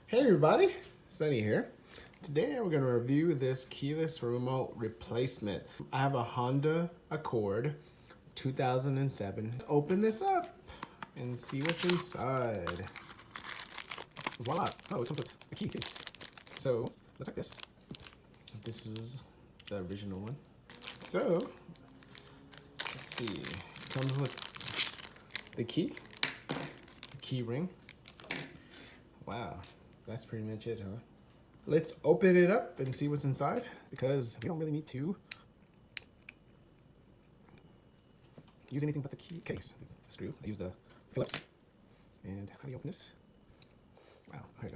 Hey everybody, Sunny here. Today we're going to review this keyless remote replacement. I have a Honda Accord 2007. Let's open this up and see what's inside. Voila! Oh, it comes with a key too. So, looks like this. This is the original one. So, let's see. It comes with the key ring. Wow. That's pretty much it, huh? Let's open it up and see what's inside, because we don't really need to use anything but the key case. The screw. I use the Phillips. And how do you open this? Wow, here it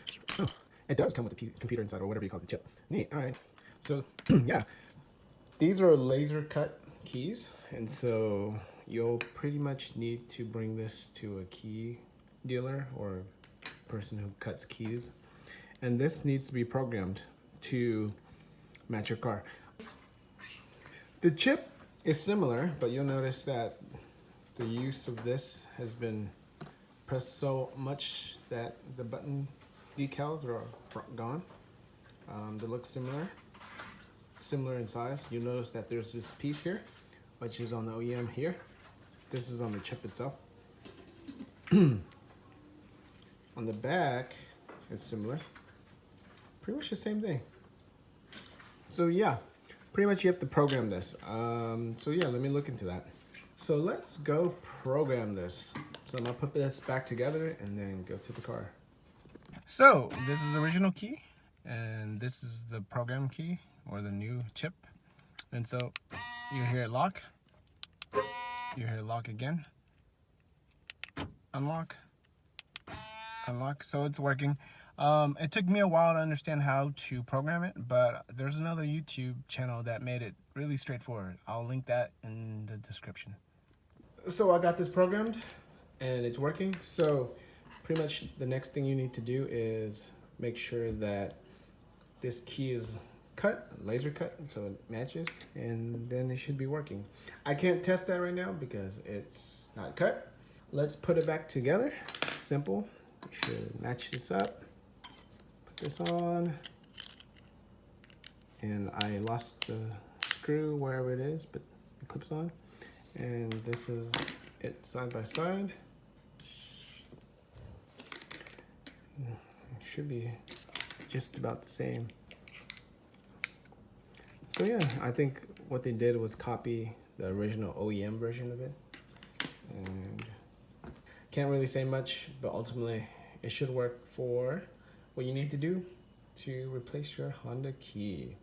goes. Oh, it does come with a computer inside, or whatever you call the chip. Neat. All right. So yeah, these are laser cut keys, and so you'll pretty much need to bring this to a key dealer or person who cuts keys, and this needs to be programmed to match your car. The chip is similar, but you'll notice that the use of this has been pressed so much that the button decals are gone. They look similar in size. You'll notice that there's this piece here, which is on the OEM here. This is on the chip itself. On the back, it's similar. Pretty much the same thing. So yeah, pretty much you have to program this. So yeah, let me look into that. So let's go program this. So I'm gonna put this back together and then go to the car. So this is the original key, and this is the program key, or the new chip. And so you hear it lock, you hear it lock again, unlock, unlock. So it's working. It took me a while to understand how to program it, but there's another YouTube channel that made it really straightforward. I'll link that in the description. So I got this programmed and it's working. So pretty much the next thing you need to do is make sure that this key is cut, laser cut, so it matches, and then it should be working. I can't test that right now because it's not cut. Let's put it back together. Simple. We should match this up. Put this on. And I lost the screw wherever it is, but it clips on. And this is it side by side. It should be just about the same. So yeah, I think what they did was copy the original OEM version of it. And can't really say much, but ultimately it should work for what you need to do to replace your Honda key.